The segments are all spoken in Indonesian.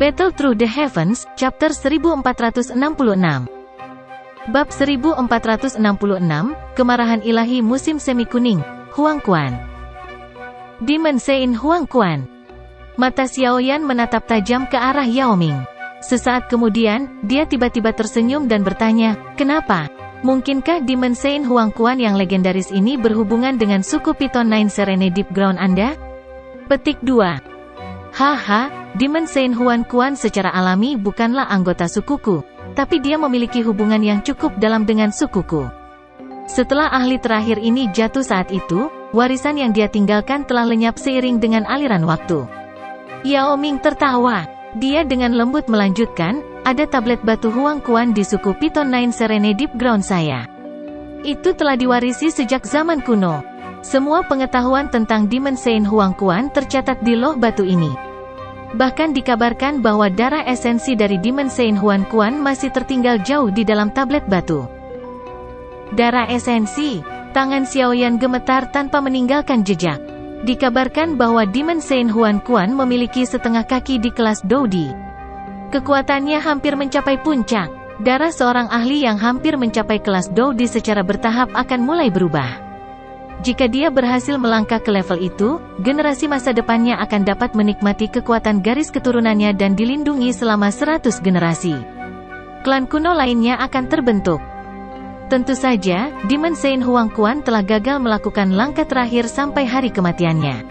Battle Through the Heavens, Chapter 1466. Bab 1466, Kemarahan Ilahi Musim Semi Kuning, Huang Quan. Demon Sein Huang Quan. Mata Xiaoyan menatap tajam ke arah Yao Ming. Sesaat kemudian, dia tiba-tiba tersenyum dan bertanya, "Kenapa? Mungkinkah Demon Sein Huang Quan yang legendaris ini berhubungan dengan suku Python Nine Serene Deep Ground Anda?" Petik 2. Haha, Demon Sein Huang Quan secara alami bukanlah anggota sukuku, tapi dia memiliki hubungan yang cukup dalam dengan sukuku. Setelah ahli terakhir ini jatuh saat itu, warisan yang dia tinggalkan telah lenyap seiring dengan aliran waktu. Yao Ming tertawa. Dia dengan lembut melanjutkan, ada tablet batu Huang Quan di suku Python Nine Serene Deep Ground saya. Itu telah diwarisi sejak zaman kuno. Semua pengetahuan tentang Demon Sein Huang Quan tercatat di loh batu ini. Bahkan dikabarkan bahwa darah esensi dari Demon Sein Huang Quan masih tertinggal jauh di dalam tablet batu. Darah esensi? Tangan Xiaoyan gemetar tanpa meninggalkan jejak. Dikabarkan bahwa Demon Sein Huang Quan memiliki setengah kaki di kelas Doudi. Kekuatannya hampir mencapai puncak. Darah seorang ahli yang hampir mencapai kelas Doudi secara bertahap akan mulai berubah. Jika dia berhasil melangkah ke level itu, generasi masa depannya akan dapat menikmati kekuatan garis keturunannya dan dilindungi selama 100 generasi. Klan kuno lainnya akan terbentuk. Tentu saja, Demon Sein Huang Quan telah gagal melakukan langkah terakhir sampai hari kematiannya.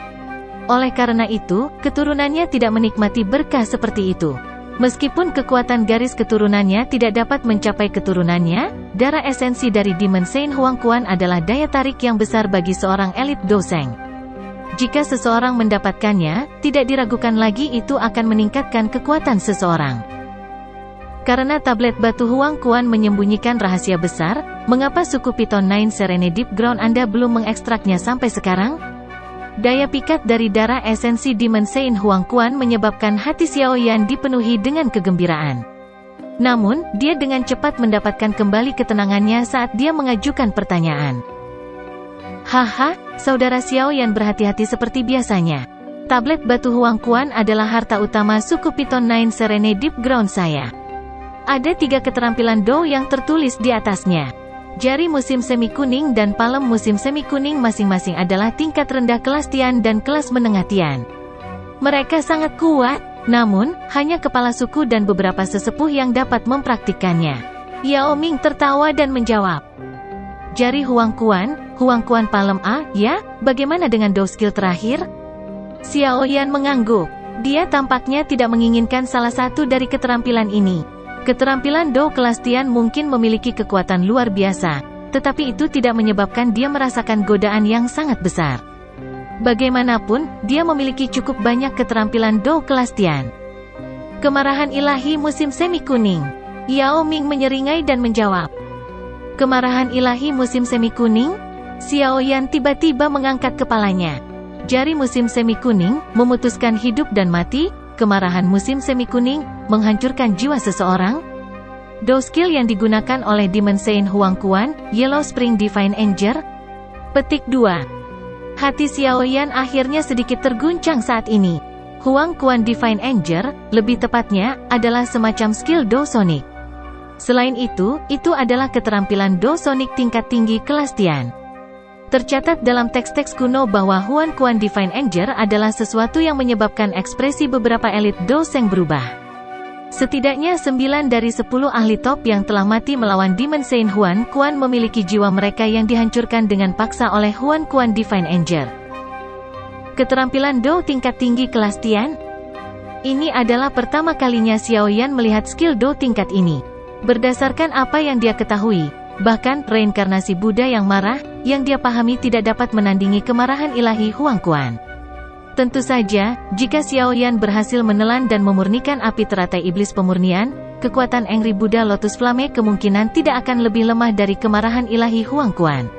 Oleh karena itu, keturunannya tidak menikmati berkah seperti itu. Meskipun kekuatan garis keturunannya tidak dapat mencapai keturunannya, darah esensi dari Demon Sein Huang Quan adalah daya tarik yang besar bagi seorang elit doseng. Jika seseorang mendapatkannya, tidak diragukan lagi itu akan meningkatkan kekuatan seseorang. Karena tablet batu Huang Quan menyembunyikan rahasia besar, mengapa suku Python Nine Serene Deep Ground Anda belum mengekstraknya sampai sekarang? Daya pikat dari darah esensi Demon Sein Huang Quan menyebabkan hati Xiaoyan dipenuhi dengan kegembiraan. Namun, dia dengan cepat mendapatkan kembali ketenangannya saat dia mengajukan pertanyaan. Haha, saudara Xiaoyan berhati-hati seperti biasanya. Tablet batu Huang Quan adalah harta utama suku Python Nine Serene Deep Ground saya. Ada 3 keterampilan Do yang tertulis di atasnya. Jari musim semi kuning dan palem musim semi kuning masing-masing adalah tingkat rendah kelas Tian dan kelas menengah Tian. Mereka sangat kuat, namun, hanya kepala suku dan beberapa sesepuh yang dapat mempraktikkannya. Yao Ming tertawa dan menjawab. Jari Huang Quan palem A, ya, bagaimana dengan Do skill terakhir? Xiaoyan mengangguk. Dia tampaknya tidak menginginkan salah satu dari keterampilan ini. Keterampilan Do kelas Tian mungkin memiliki kekuatan luar biasa, tetapi itu tidak menyebabkan dia merasakan godaan yang sangat besar. Bagaimanapun, dia memiliki cukup banyak keterampilan Do kelas Tian. Kemarahan ilahi musim semi kuning. Yao Ming menyeringai dan menjawab. Kemarahan ilahi musim semi kuning? Xiaoyan tiba-tiba mengangkat kepalanya. Jari musim semi kuning, memutuskan hidup dan mati. Kemarahan musim semi kuning, menghancurkan jiwa seseorang. Do skill yang digunakan oleh Demon Sein Huang Quan, Yellow Spring Divine Anger. Petik 2. Hati Xiaoyan akhirnya sedikit terguncang saat ini. Huang Quan Divine Anger, lebih tepatnya, adalah semacam skill Do Sonic. Selain itu adalah keterampilan Do Sonic tingkat tinggi kelas Tian. Tercatat dalam teks-teks kuno bahwa Huang Quan Divine Anger adalah sesuatu yang menyebabkan ekspresi beberapa elit doseng berubah. Setidaknya 9 dari 10 ahli top yang telah mati melawan Demon Sein Huang Quan memiliki jiwa mereka yang dihancurkan dengan paksa oleh Huang Quan Divine Anger. Keterampilan Do tingkat tinggi kelas Tian? Ini adalah pertama kalinya Xiaoyan melihat skill Do tingkat ini. Berdasarkan apa yang dia ketahui, bahkan reinkarnasi Buddha yang marah, yang dia pahami tidak dapat menandingi kemarahan ilahi Huang Quan. Tentu saja, jika Xiaoyan berhasil menelan dan memurnikan api teratai iblis pemurnian, kekuatan Angry Buddha Lotus Flame kemungkinan tidak akan lebih lemah dari kemarahan ilahi Huang Quan.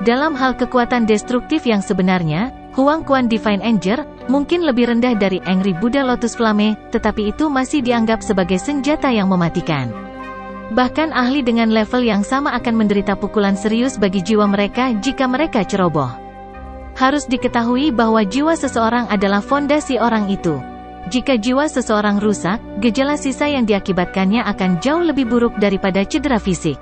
Dalam hal kekuatan destruktif yang sebenarnya, Huang Quan Divine Anger mungkin lebih rendah dari Angry Buddha Lotus Flame, tetapi itu masih dianggap sebagai senjata yang mematikan. Bahkan ahli dengan level yang sama akan menderita pukulan serius bagi jiwa mereka jika mereka ceroboh. Harus diketahui bahwa jiwa seseorang adalah fondasi orang itu. Jika jiwa seseorang rusak, gejala sisa yang diakibatkannya akan jauh lebih buruk daripada cedera fisik.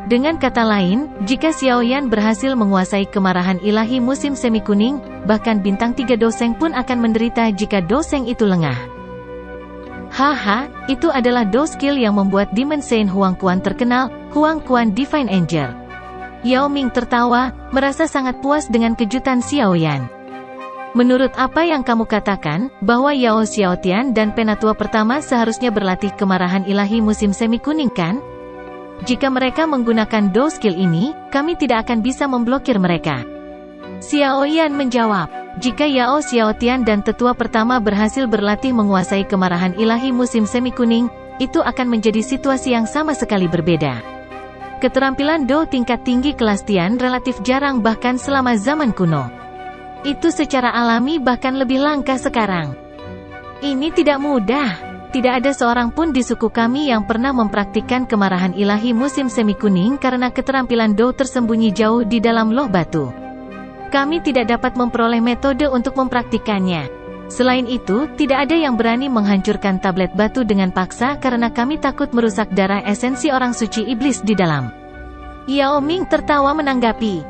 Dengan kata lain, jika Xiaoyan berhasil menguasai kemarahan ilahi musim semi kuning, bahkan bintang 3 Doseng pun akan menderita jika Doseng itu lengah. Haha, itu adalah Do skill yang membuat Demon Saint Huang Quan terkenal, Huang Quan Divine Angel. Yao Ming tertawa, merasa sangat puas dengan kejutan Xiaoyan. Menurut apa yang kamu katakan, bahwa Yao Xiaotian dan Penatua pertama seharusnya berlatih kemarahan ilahi musim semi kuning kan? Jika mereka menggunakan Do skill ini, kami tidak akan bisa memblokir mereka. Xiaoyan menjawab, jika Yao Xiaotian dan tetua pertama berhasil berlatih menguasai kemarahan ilahi musim semi kuning, itu akan menjadi situasi yang sama sekali berbeda. Keterampilan Do tingkat tinggi kelas Tian relatif jarang bahkan selama zaman kuno. Itu secara alami bahkan lebih langka sekarang. Ini tidak mudah. Tidak ada seorang pun di suku kami yang pernah mempraktikkan kemarahan ilahi musim semi kuning karena keterampilan Do tersembunyi jauh di dalam loh batu. Kami tidak dapat memperoleh metode untuk mempraktikkannya. Selain itu, tidak ada yang berani menghancurkan tablet batu dengan paksa karena kami takut merusak darah esensi orang suci iblis di dalam. Yao Ming tertawa menanggapi.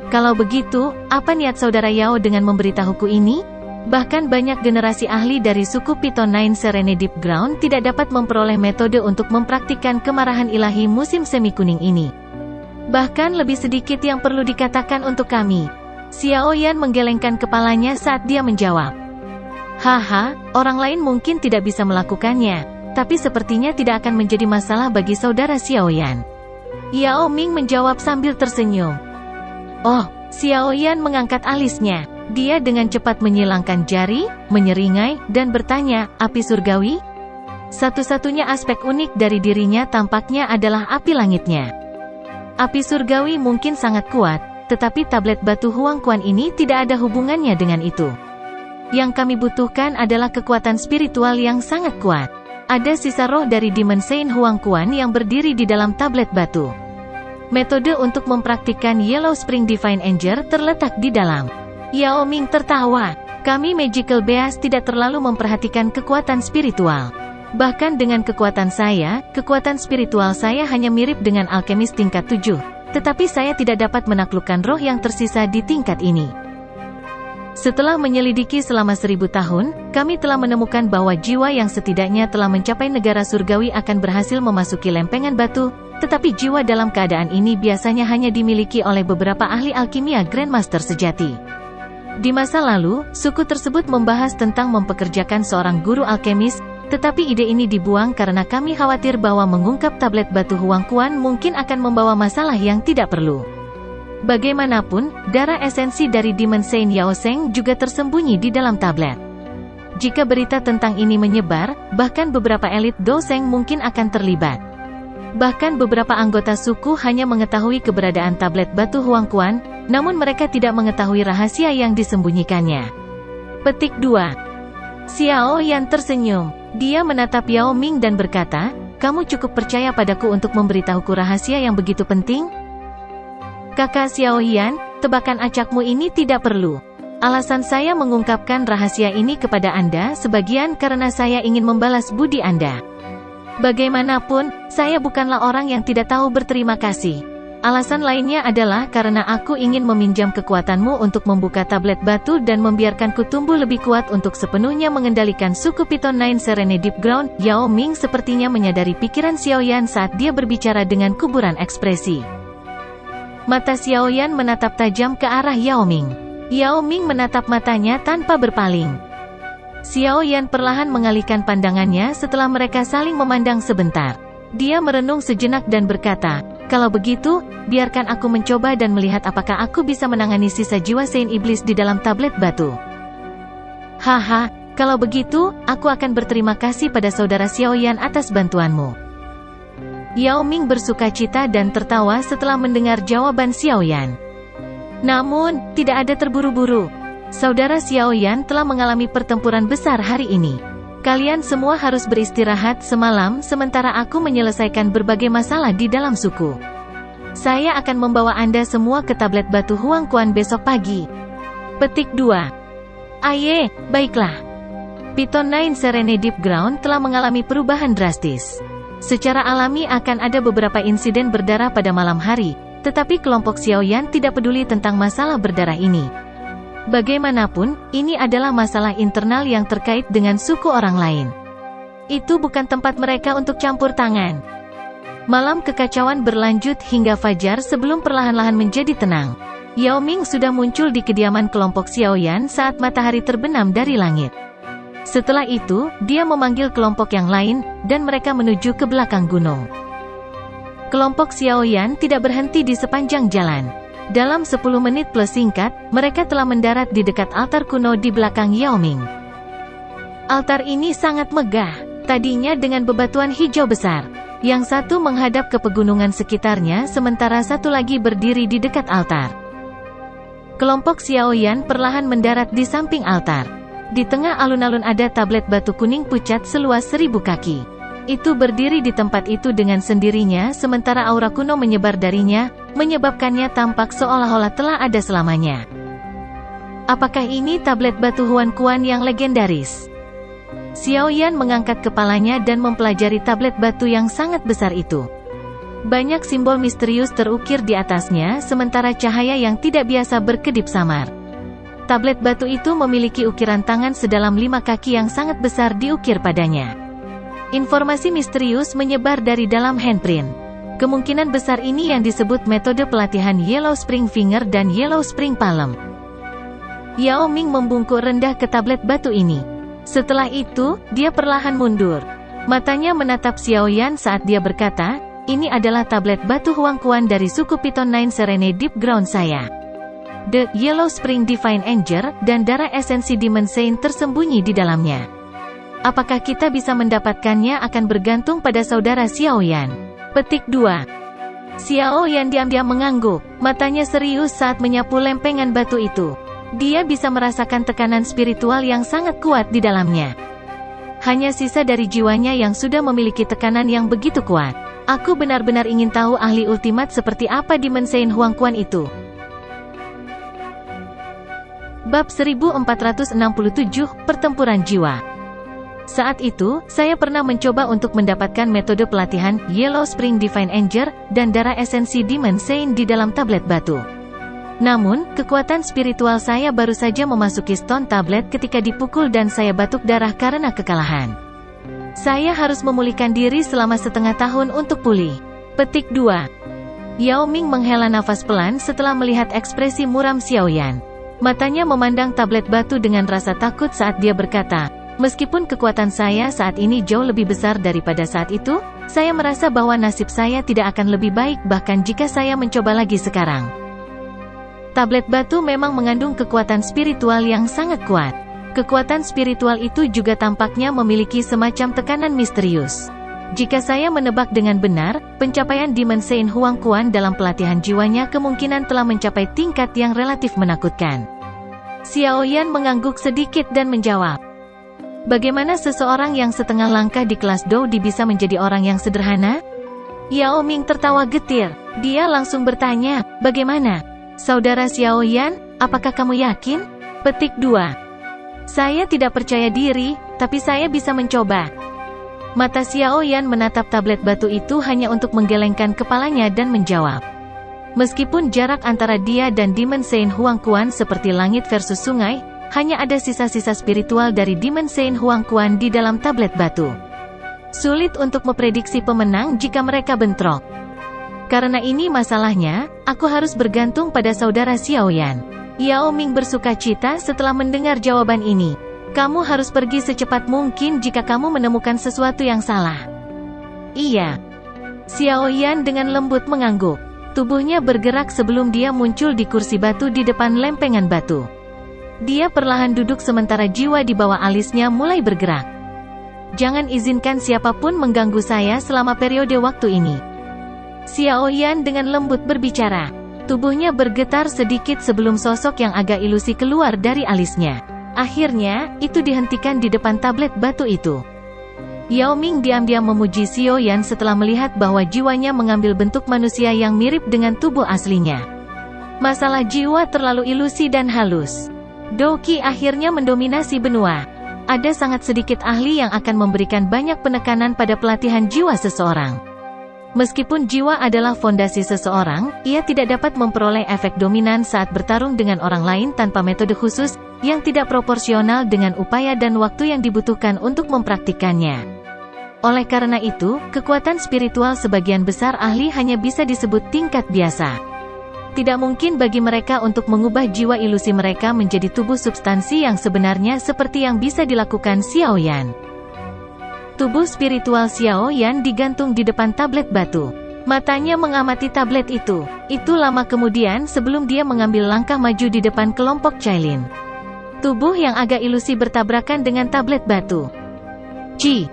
Kalau begitu, apa niat saudara Yao dengan memberitahuku ini? Bahkan banyak generasi ahli dari suku Python Nine Serene Deep Ground tidak dapat memperoleh metode untuk mempraktikkan kemarahan ilahi musim semi kuning ini. Bahkan lebih sedikit yang perlu dikatakan untuk kami. Xiaoyan menggelengkan kepalanya saat dia menjawab. Haha, orang lain mungkin tidak bisa melakukannya, tapi sepertinya tidak akan menjadi masalah bagi saudara Xiaoyan. Yao Ming menjawab sambil tersenyum. Oh, Xiaoyan mengangkat alisnya. Dia dengan cepat menyilangkan jari, menyeringai, dan bertanya, api surgawi? Satu-satunya aspek unik dari dirinya tampaknya adalah api langitnya. Api surgawi mungkin sangat kuat, tetapi tablet batu Huang Quan ini tidak ada hubungannya dengan itu. Yang kami butuhkan adalah kekuatan spiritual yang sangat kuat. Ada sisa roh dari Demon Saint Huang Quan yang berdiri di dalam tablet batu. Metode untuk mempraktikkan Yellow Spring Divine Anger terletak di dalam. Yao Ming tertawa. Kami Magical Beast tidak terlalu memperhatikan kekuatan spiritual. Bahkan dengan kekuatan saya, kekuatan spiritual saya hanya mirip dengan alkemis tingkat 7. Tetapi saya tidak dapat menaklukkan roh yang tersisa di tingkat ini. Setelah menyelidiki selama 1000 tahun, kami telah menemukan bahwa jiwa yang setidaknya telah mencapai negara surgawi akan berhasil memasuki lempengan batu, tetapi jiwa dalam keadaan ini biasanya hanya dimiliki oleh beberapa ahli alkimia Grandmaster sejati. Di masa lalu, suku tersebut membahas tentang mempekerjakan seorang guru alkemis, tetapi ide ini dibuang karena kami khawatir bahwa mengungkap tablet batu Huang Quan mungkin akan membawa masalah yang tidak perlu. Bagaimanapun, darah esensi dari Demon Saint Yao Seng juga tersembunyi di dalam tablet. Jika berita tentang ini menyebar, bahkan beberapa elit Doseng mungkin akan terlibat. Bahkan beberapa anggota suku hanya mengetahui keberadaan tablet batu Huang Quan, namun mereka tidak mengetahui rahasia yang disembunyikannya. Petik 2. Xiaoyan tersenyum. Dia menatap Yao Ming dan berkata, kamu cukup percaya padaku untuk memberitahuku rahasia yang begitu penting? Kakak Xiaoyan, tebakan acakmu ini tidak perlu. Alasan saya mengungkapkan rahasia ini kepada Anda sebagian karena saya ingin membalas budi Anda. Bagaimanapun, saya bukanlah orang yang tidak tahu berterima kasih. Alasan lainnya adalah karena aku ingin meminjam kekuatanmu untuk membuka tablet batu dan membiarkanku tumbuh lebih kuat untuk sepenuhnya mengendalikan suku Python Nine Serene Deep Ground. Yao Ming sepertinya menyadari pikiran Xiaoyan saat dia berbicara dengan kuburan ekspresi. Mata Xiaoyan menatap tajam ke arah Yao Ming. Yao Ming menatap matanya tanpa berpaling. Xiaoyan perlahan mengalihkan pandangannya setelah mereka saling memandang sebentar. Dia merenung sejenak dan berkata, kalau begitu, biarkan aku mencoba dan melihat apakah aku bisa menangani sisa jiwa Saint Iblis di dalam tablet batu. Haha, kalau begitu, aku akan berterima kasih pada saudara Xiaoyan atas bantuanmu. Yao Ming bersukacita dan tertawa setelah mendengar jawaban Xiaoyan. Namun, tidak ada terburu-buru. Saudara Xiaoyan telah mengalami pertempuran besar hari ini. Kalian semua harus beristirahat semalam sementara aku menyelesaikan berbagai masalah di dalam suku. Saya akan membawa Anda semua ke tablet batu Huang Quan besok pagi. Petik 2. Aye, baiklah. Python 9 Serene Deep Ground telah mengalami perubahan drastis. Secara alami akan ada beberapa insiden berdarah pada malam hari, tetapi kelompok Xiaoyan tidak peduli tentang masalah berdarah ini. Bagaimanapun, ini adalah masalah internal yang terkait dengan suku orang lain. Itu bukan tempat mereka untuk campur tangan. Malam kekacauan berlanjut hingga fajar sebelum perlahan-lahan menjadi tenang. Yao Ming sudah muncul di kediaman kelompok Xiaoyan saat matahari terbenam dari langit. Setelah itu, dia memanggil kelompok yang lain, dan mereka menuju ke belakang gunung. Kelompok Xiaoyan tidak berhenti di sepanjang jalan. Dalam 10 menit plus singkat, mereka telah mendarat di dekat altar kuno di belakang Yao Ming. Altar ini sangat megah, tadinya dengan bebatuan hijau besar. Yang satu menghadap ke pegunungan sekitarnya, sementara satu lagi berdiri di dekat altar. Kelompok Xiaoyan perlahan mendarat di samping altar. Di tengah alun-alun ada tablet batu kuning pucat seluas 1000 kaki. Itu berdiri di tempat itu dengan sendirinya, sementara aura kuno menyebar darinya, menyebabkannya tampak seolah-olah telah ada selamanya. Apakah ini tablet batu Huan Quan yang legendaris? Xiaoyan mengangkat kepalanya dan mempelajari tablet batu yang sangat besar itu. Banyak simbol misterius terukir di atasnya, sementara cahaya yang tidak biasa berkedip samar. Tablet batu itu memiliki ukiran tangan sedalam 5 kaki yang sangat besar diukir padanya. Informasi misterius menyebar dari dalam handprint. Kemungkinan besar ini yang disebut metode pelatihan Yellow Spring Finger dan Yellow Spring Palm. Yao Ming membungkuk rendah ke tablet batu ini. Setelah itu, dia perlahan mundur. Matanya menatap Xiaoyan saat dia berkata, "Ini adalah tablet batu Huang Quan dari suku Python 9 Serene Deep Ground saya. The Yellow Spring Divine Anger, dan darah esensi Demon Saint tersembunyi di dalamnya. Apakah kita bisa mendapatkannya akan bergantung pada saudara Xiaoyan." Petik 2. Xiaoyan diam-diam mengangguk, matanya serius saat menyapu lempengan batu itu. Dia bisa merasakan tekanan spiritual yang sangat kuat di dalamnya. Hanya sisa dari jiwanya yang sudah memiliki tekanan yang begitu kuat. Aku benar-benar ingin tahu ahli ultimat seperti apa Demon Saint Huang Quan itu. Bab 1467, Pertempuran Jiwa. Saat itu, saya pernah mencoba untuk mendapatkan metode pelatihan Yellow Spring Divine Anger dan darah esensi Demon Saint di dalam tablet batu. Namun, kekuatan spiritual saya baru saja memasuki stone tablet ketika dipukul dan saya batuk darah karena kekalahan. Saya harus memulihkan diri selama setengah tahun untuk pulih. Petik 2. Yao Ming menghela nafas pelan setelah melihat ekspresi muram Xiaoyan. Matanya memandang tablet batu dengan rasa takut saat dia berkata, "Meskipun kekuatan saya saat ini jauh lebih besar daripada saat itu, saya merasa bahwa nasib saya tidak akan lebih baik bahkan jika saya mencoba lagi sekarang." Tablet batu memang mengandung kekuatan spiritual yang sangat kuat. Kekuatan spiritual itu juga tampaknya memiliki semacam tekanan misterius. Jika saya menebak dengan benar, pencapaian Demon Saint Huang Quan dalam pelatihan jiwanya kemungkinan telah mencapai tingkat yang relatif menakutkan. Xiaoyan mengangguk sedikit dan menjawab, "Bagaimana seseorang yang setengah langkah di kelas Dou Di bisa menjadi orang yang sederhana?" Yao Ming tertawa getir. Dia langsung bertanya, "Bagaimana? Saudara Xiaoyan, apakah kamu yakin?" Petik 2. Saya tidak percaya diri, tapi saya bisa mencoba. Mata Xiaoyan menatap tablet batu itu hanya untuk menggelengkan kepalanya dan menjawab. Meskipun jarak antara dia dan Demon Saint Huang Quan seperti langit versus sungai, hanya ada sisa-sisa spiritual dari Demon Saint Huang Quan di dalam tablet batu. Sulit untuk memprediksi pemenang jika mereka bentrok. Karena ini masalahnya, aku harus bergantung pada saudara Xiaoyan. Yao Ming bersukacita setelah mendengar jawaban ini. Kamu harus pergi secepat mungkin jika kamu menemukan sesuatu yang salah. Iya. Xiaoyan dengan lembut mengangguk. Tubuhnya bergerak sebelum dia muncul di kursi batu di depan lempengan batu. Dia perlahan duduk sementara jiwa di bawah alisnya mulai bergerak. Jangan izinkan siapapun mengganggu saya selama periode waktu ini. Xiaoyan dengan lembut berbicara. Tubuhnya bergetar sedikit sebelum sosok yang agak ilusi keluar dari alisnya. Akhirnya, itu dihentikan di depan tablet batu itu. Yao Ming diam-diam memuji Xiaoyan setelah melihat bahwa jiwanya mengambil bentuk manusia yang mirip dengan tubuh aslinya. Masalah jiwa terlalu ilusi dan halus. Dou Qi akhirnya mendominasi benua. Ada sangat sedikit ahli yang akan memberikan banyak penekanan pada pelatihan jiwa seseorang. Meskipun jiwa adalah fondasi seseorang, ia tidak dapat memperoleh efek dominan saat bertarung dengan orang lain tanpa metode khusus, yang tidak proporsional dengan upaya dan waktu yang dibutuhkan untuk mempraktikkannya. Oleh karena itu, kekuatan spiritual sebagian besar ahli hanya bisa disebut tingkat biasa. Tidak mungkin bagi mereka untuk mengubah jiwa ilusi mereka menjadi tubuh substansi yang sebenarnya seperti yang bisa dilakukan Xiao Yan. Tubuh spiritual Xiao Yan digantung di depan tablet batu. Matanya mengamati tablet itu. Itu lama kemudian sebelum dia mengambil langkah maju di depan kelompok Cailin. Tubuh yang agak ilusi bertabrakan dengan tablet batu. Ci.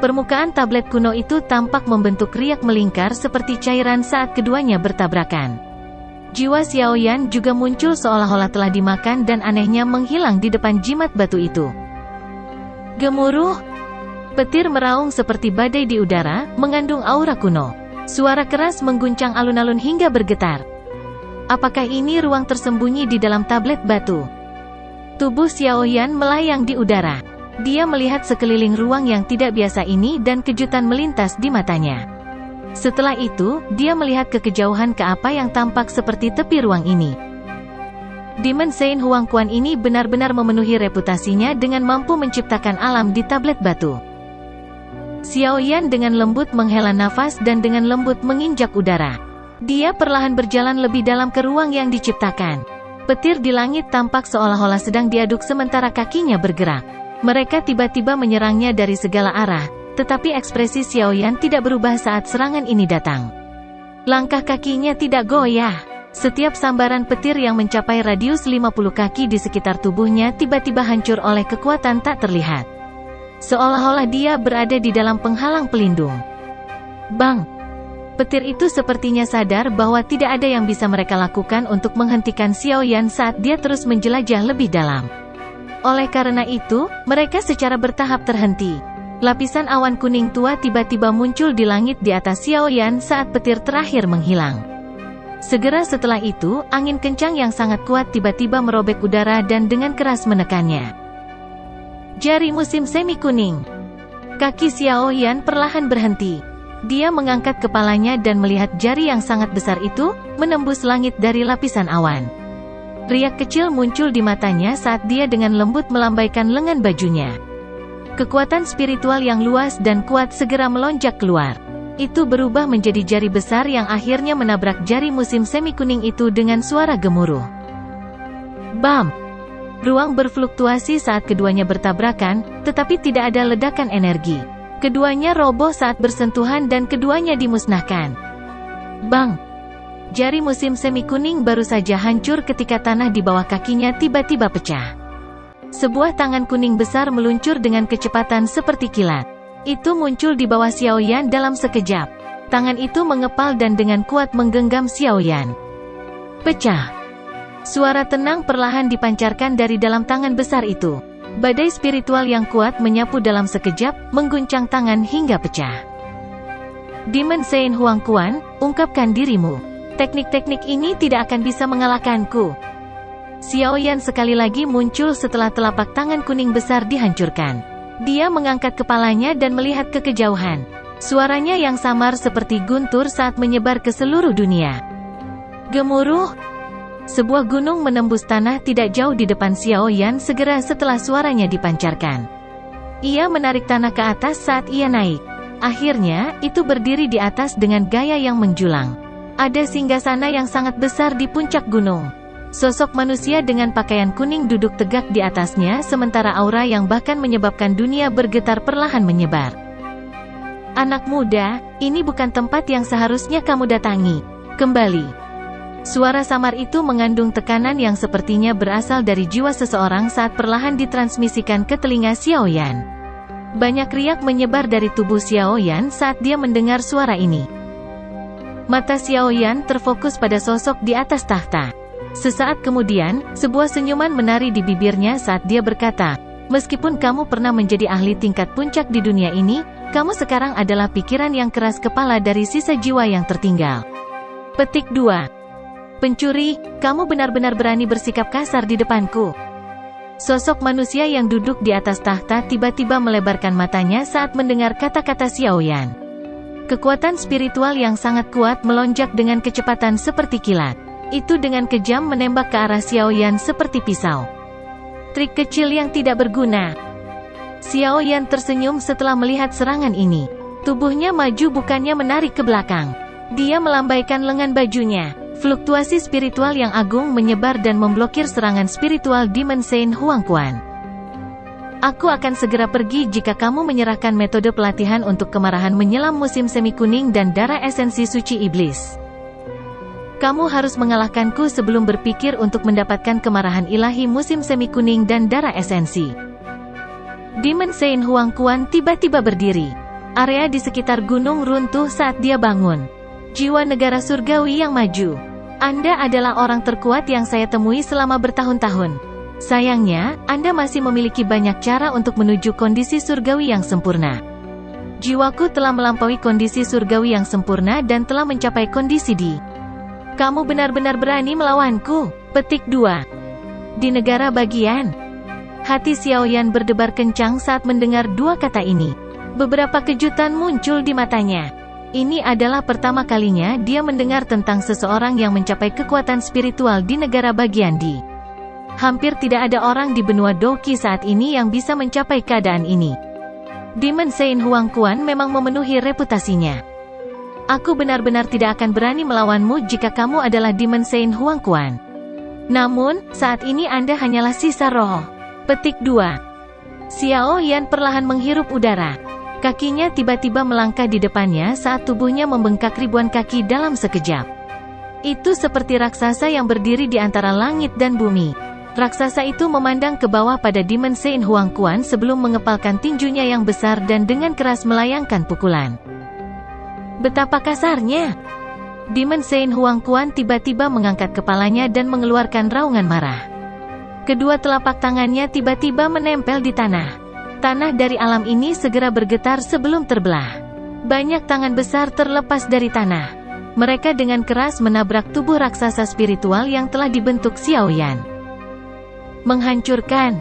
Permukaan tablet kuno itu tampak membentuk riak melingkar seperti cairan saat keduanya bertabrakan. Jiwa Xiao Yan juga muncul seolah-olah telah dimakan dan anehnya menghilang di depan jimat batu itu. Gemuruh. Petir meraung seperti badai di udara, mengandung aura kuno. Suara keras mengguncang alun-alun hingga bergetar. Apakah ini ruang tersembunyi di dalam tablet batu? Tubuh Xiao Yan melayang di udara. Dia melihat sekeliling ruang yang tidak biasa ini dan kejutan melintas di matanya. Setelah itu, dia melihat ke kejauhan ke apa yang tampak seperti tepi ruang ini. Demon Saint Huang Quan ini benar-benar memenuhi reputasinya dengan mampu menciptakan alam di tablet batu. Xiao Yan dengan lembut menghela nafas dan dengan lembut menginjak udara. Dia perlahan berjalan lebih dalam ke ruang yang diciptakan. Petir di langit tampak seolah-olah sedang diaduk sementara kakinya bergerak. Mereka tiba-tiba menyerangnya dari segala arah, tetapi ekspresi Xiao Yan tidak berubah saat serangan ini datang. Langkah kakinya tidak goyah. Setiap sambaran petir yang mencapai radius 50 kaki di sekitar tubuhnya tiba-tiba hancur oleh kekuatan tak terlihat. Seolah-olah dia berada di dalam penghalang pelindung. Bang! Petir itu sepertinya sadar bahwa tidak ada yang bisa mereka lakukan untuk menghentikan Xiao Yan saat dia terus menjelajah lebih dalam. Oleh karena itu, mereka secara bertahap terhenti. Lapisan awan kuning tua tiba-tiba muncul di langit di atas Xiao Yan saat petir terakhir menghilang. Segera setelah itu, angin kencang yang sangat kuat tiba-tiba merobek udara dan dengan keras menekannya. Jari musim semi kuning. Kaki Xiao Yan perlahan berhenti. Dia mengangkat kepalanya dan melihat jari yang sangat besar itu, menembus langit dari lapisan awan. Riak kecil muncul di matanya saat dia dengan lembut melambaikan lengan bajunya. Kekuatan spiritual yang luas dan kuat segera melonjak keluar. Itu berubah menjadi jari besar yang akhirnya menabrak jari musim semi kuning itu dengan suara gemuruh. Bam! Ruang berfluktuasi saat keduanya bertabrakan, tetapi tidak ada ledakan energi. Keduanya roboh saat bersentuhan dan keduanya dimusnahkan. Bang! Jari musim semi kuning baru saja hancur ketika tanah di bawah kakinya tiba-tiba pecah. Sebuah tangan kuning besar meluncur dengan kecepatan seperti kilat. Itu muncul di bawah Xiao Yan dalam sekejap. Tangan itu mengepal dan dengan kuat menggenggam Xiao Yan. Pecah. Suara tenang perlahan dipancarkan dari dalam tangan besar itu. Badai spiritual yang kuat menyapu dalam sekejap, mengguncang tangan hingga pecah. Demon Saint Huang Quan, ungkapkan dirimu. Teknik-teknik ini tidak akan bisa mengalahkanku. Xiao Yan sekali lagi muncul setelah telapak tangan kuning besar dihancurkan. Dia mengangkat kepalanya dan melihat ke kejauhan. Suaranya yang samar seperti guntur saat menyebar ke seluruh dunia. Gemuruh. Sebuah gunung menembus tanah tidak jauh di depan Xiao Yan segera setelah suaranya dipancarkan. Ia menarik tanah ke atas saat ia naik. Akhirnya, itu berdiri di atas dengan gaya yang menjulang. Ada singgasana yang sangat besar di puncak gunung. Sosok manusia dengan pakaian kuning duduk tegak di atasnya sementara aura yang bahkan menyebabkan dunia bergetar perlahan menyebar. Anak muda, ini bukan tempat yang seharusnya kamu datangi. Kembali. Suara samar itu mengandung tekanan yang sepertinya berasal dari jiwa seseorang saat perlahan ditransmisikan ke telinga Xiao Yan. Banyak riak menyebar dari tubuh Xiao Yan saat dia mendengar suara ini. Mata Xiao Yan terfokus pada sosok di atas tahta. Sesaat kemudian, sebuah senyuman menari di bibirnya saat dia berkata, meskipun kamu pernah menjadi ahli tingkat puncak di dunia ini, kamu sekarang adalah pikiran yang keras kepala dari sisa jiwa yang tertinggal. Petik 2. Pencuri, kamu benar-benar berani bersikap kasar di depanku. Sosok manusia yang duduk di atas tahta tiba-tiba melebarkan matanya saat mendengar kata-kata Xiaoyan. Kekuatan spiritual yang sangat kuat melonjak dengan kecepatan seperti kilat. Itu dengan kejam menembak ke arah Xiaoyan seperti pisau. Trik kecil yang tidak berguna. Xiaoyan tersenyum setelah melihat serangan ini. Tubuhnya maju bukannya menarik ke belakang. Dia melambaikan lengan bajunya. Fluktuasi spiritual yang agung menyebar dan memblokir serangan spiritual Demon Saint Huangquan. Aku akan segera pergi jika kamu menyerahkan metode pelatihan untuk kemarahan menyelam musim semi kuning dan darah esensi suci iblis. Kamu harus mengalahkanku sebelum berpikir untuk mendapatkan kemarahan ilahi musim semi kuning dan darah esensi. Demon Saint Huangquan tiba-tiba berdiri. Area di sekitar gunung runtuh saat dia bangun. Jiwa negara surgawi yang maju. Anda adalah orang terkuat yang saya temui selama bertahun-tahun. Sayangnya, Anda masih memiliki banyak cara untuk menuju kondisi surgawi yang sempurna. Jiwaku telah melampaui kondisi surgawi yang sempurna dan telah mencapai kondisi di. Kamu benar-benar berani melawanku. Petik 2. Di negara bagian. Hati Xiaoyan berdebar kencang saat mendengar dua kata ini. Beberapa kejutan muncul di matanya. Ini adalah pertama kalinya dia mendengar tentang seseorang yang mencapai kekuatan spiritual di negara bagian di. Hampir tidak ada orang di benua Doqi saat ini yang bisa mencapai keadaan ini. Demon Saint Huangquan memang memenuhi reputasinya. Aku benar-benar tidak akan berani melawanmu jika kamu adalah Demon Saint Huangquan. Namun, saat ini Anda hanyalah sisa roh. Petik 2. Xiaoyan perlahan menghirup udara. Kakinya tiba-tiba melangkah di depannya saat tubuhnya membengkak ribuan kaki dalam sekejap. Itu seperti raksasa yang berdiri di antara langit dan bumi. Raksasa itu memandang ke bawah pada Demon Saint Huangquan sebelum mengepalkan tinjunya yang besar dan dengan keras melayangkan pukulan. Betapa kasarnya! Demon Saint Huangquan tiba-tiba mengangkat kepalanya dan mengeluarkan raungan marah. Kedua telapak tangannya tiba-tiba menempel di tanah. Tanah dari alam ini segera bergetar sebelum terbelah. Banyak tangan besar terlepas dari tanah. Mereka dengan keras menabrak tubuh raksasa spiritual yang telah dibentuk Xiaoyan. Menghancurkan.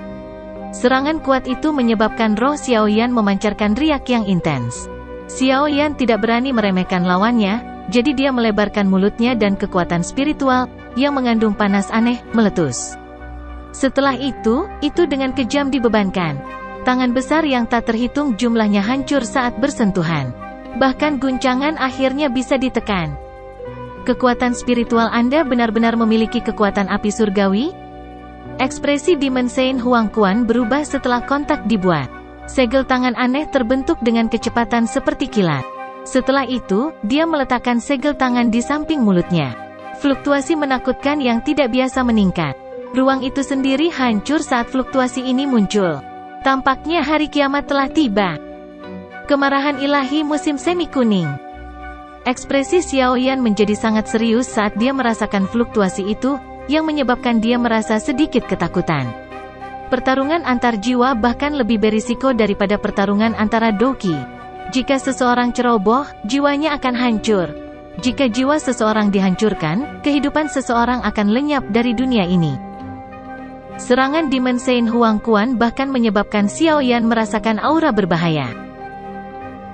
Serangan kuat itu menyebabkan roh Xiaoyan memancarkan riak yang intens. Xiaoyan tidak berani meremehkan lawannya, jadi dia melebarkan mulutnya dan kekuatan spiritual, yang mengandung panas aneh, meletus. Setelah itu dengan kejam dibebankan. Tangan besar yang tak terhitung jumlahnya hancur saat bersentuhan. Bahkan guncangan akhirnya bisa ditekan. Kekuatan spiritual Anda benar-benar memiliki kekuatan api surgawi? Ekspresi Demon Saint Huangquan berubah setelah kontak dibuat. Segel tangan aneh terbentuk dengan kecepatan seperti kilat. Setelah itu, dia meletakkan segel tangan di samping mulutnya. Fluktuasi menakutkan yang tidak biasa meningkat. Ruang itu sendiri hancur saat fluktuasi ini muncul. Tampaknya hari kiamat telah tiba. Kemarahan ilahi musim semi kuning. Ekspresi Xiaoyan menjadi sangat serius saat dia merasakan fluktuasi itu, yang menyebabkan dia merasa sedikit ketakutan. Pertarungan antar jiwa bahkan lebih berisiko daripada pertarungan antara Doqi. Jika seseorang ceroboh, jiwanya akan hancur. Jika jiwa seseorang dihancurkan, kehidupan seseorang akan lenyap dari dunia ini. Serangan Demon Saint Huangquan bahkan menyebabkan Xiaoyan merasakan aura berbahaya.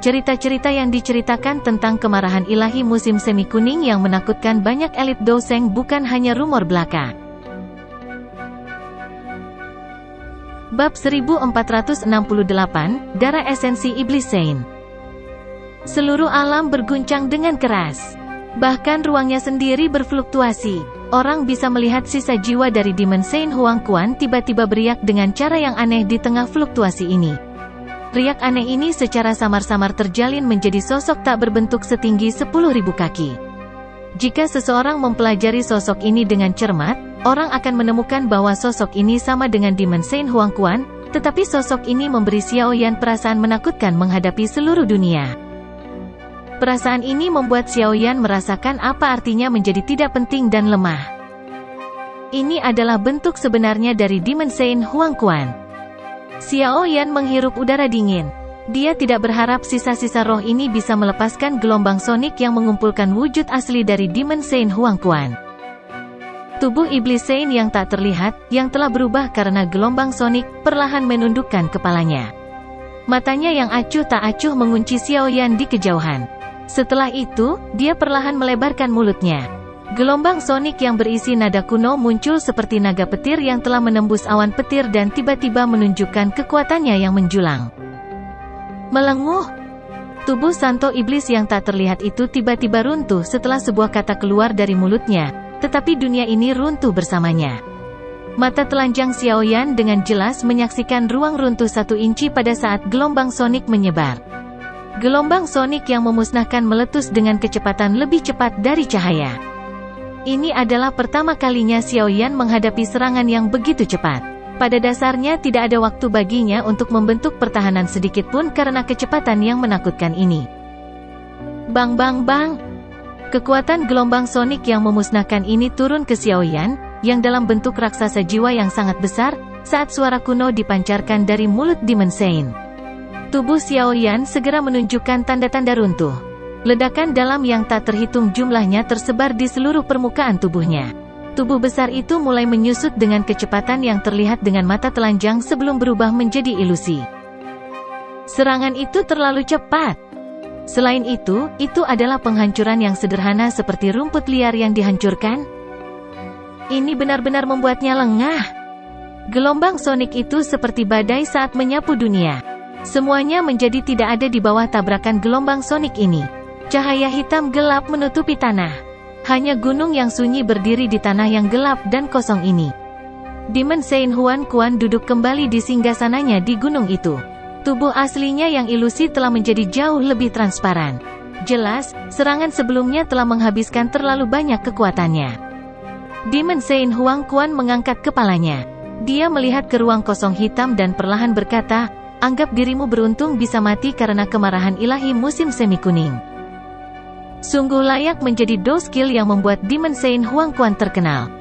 Cerita-cerita yang diceritakan tentang kemarahan ilahi musim semi kuning yang menakutkan banyak elit Doseng bukan hanya rumor belaka. Bab 1468, Darah Esensi Iblis Saint. Seluruh alam berguncang dengan keras. Bahkan ruangnya sendiri berfluktuasi. Orang bisa melihat sisa jiwa dari Demon Saint Huangquan tiba-tiba beriak dengan cara yang aneh di tengah fluktuasi ini. Riak aneh ini secara samar-samar terjalin menjadi sosok tak berbentuk setinggi 10.000 kaki. Jika seseorang mempelajari sosok ini dengan cermat, orang akan menemukan bahwa sosok ini sama dengan Demon Saint Huangquan, tetapi sosok ini memberi Xiaoyan perasaan menakutkan menghadapi seluruh dunia. Perasaan ini membuat Xiaoyan merasakan apa artinya menjadi tidak penting dan lemah. Ini adalah bentuk sebenarnya dari Demon Saint Huangquan. Xiaoyan menghirup udara dingin. Dia tidak berharap sisa-sisa roh ini bisa melepaskan gelombang sonik yang mengumpulkan wujud asli dari Demon Saint Huangquan. Tubuh iblis Sein yang tak terlihat, yang telah berubah karena gelombang sonik, perlahan menundukkan kepalanya. Matanya yang acuh tak acuh mengunci Xiaoyan di kejauhan. Setelah itu, dia perlahan melebarkan mulutnya. Gelombang sonik yang berisi nada kuno muncul seperti naga petir yang telah menembus awan petir dan tiba-tiba menunjukkan kekuatannya yang menjulang. Melenguh. Tubuh Santo Iblis yang tak terlihat itu tiba-tiba runtuh setelah sebuah kata keluar dari mulutnya, tetapi dunia ini runtuh bersamanya. Mata telanjang Xiaoyan dengan jelas menyaksikan ruang runtuh 1 inci pada saat gelombang sonik menyebar. Gelombang sonik yang memusnahkan meletus dengan kecepatan lebih cepat dari cahaya. Ini adalah pertama kalinya Xiaoyan menghadapi serangan yang begitu cepat. Pada dasarnya tidak ada waktu baginya untuk membentuk pertahanan sedikit pun karena kecepatan yang menakutkan ini. Bang bang bang. Kekuatan gelombang sonik yang memusnahkan ini turun ke Xiaoyan, yang dalam bentuk raksasa jiwa yang sangat besar, saat suara kuno dipancarkan dari mulut Demon Sein. Tubuh Xiaoyan segera menunjukkan tanda-tanda runtuh. Ledakan dalam yang tak terhitung jumlahnya tersebar di seluruh permukaan tubuhnya. Tubuh besar itu mulai menyusut dengan kecepatan yang terlihat dengan mata telanjang sebelum berubah menjadi ilusi. Serangan itu terlalu cepat. Selain itu adalah penghancuran yang sederhana seperti rumput liar yang dihancurkan. Ini benar-benar membuatnya lengah. Gelombang sonik itu seperti badai saat menyapu dunia. Semuanya menjadi tidak ada di bawah tabrakan gelombang sonik ini. Cahaya hitam gelap menutupi tanah. Hanya gunung yang sunyi berdiri di tanah yang gelap dan kosong ini. Demon Sein Huan Quan duduk kembali di singgasananya di gunung itu. Tubuh aslinya yang ilusi telah menjadi jauh lebih transparan. Jelas, serangan sebelumnya telah menghabiskan terlalu banyak kekuatannya. Demon Sein Huan Quan mengangkat kepalanya. Dia melihat ke ruang kosong hitam dan perlahan berkata, "Anggap dirimu beruntung bisa mati karena kemarahan ilahi musim semi kuning." Sungguh layak menjadi skill yang membuat Demon Sein Huan Quan terkenal.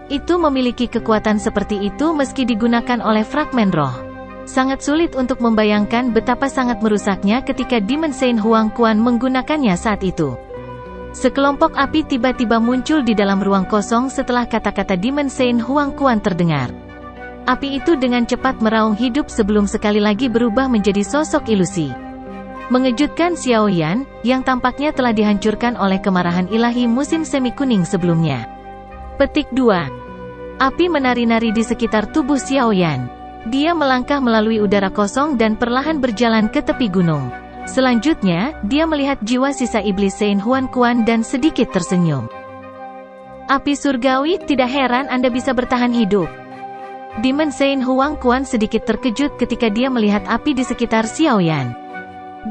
Itu memiliki kekuatan seperti itu meski digunakan oleh fragmen roh. Sangat sulit untuk membayangkan betapa sangat merusaknya ketika Demon Sein Huan Quan menggunakannya saat itu. Sekelompok api tiba-tiba muncul di dalam ruang kosong setelah kata-kata Demon Sein Huan Quan terdengar. Api itu dengan cepat meraung hidup sebelum sekali lagi berubah menjadi sosok ilusi. Mengejutkan Xiaoyan, yang tampaknya telah dihancurkan oleh kemarahan ilahi musim semi kuning sebelumnya. Petik 2. Api menari-nari di sekitar tubuh Xiaoyan. Dia melangkah melalui udara kosong dan perlahan berjalan ke tepi gunung. Selanjutnya, dia melihat jiwa sisa iblis Sein Huan Quan dan sedikit tersenyum. Api surgawi, tidak heran Anda bisa bertahan hidup. Demon Sein Huan Quan sedikit terkejut ketika dia melihat api di sekitar Xiaoyan.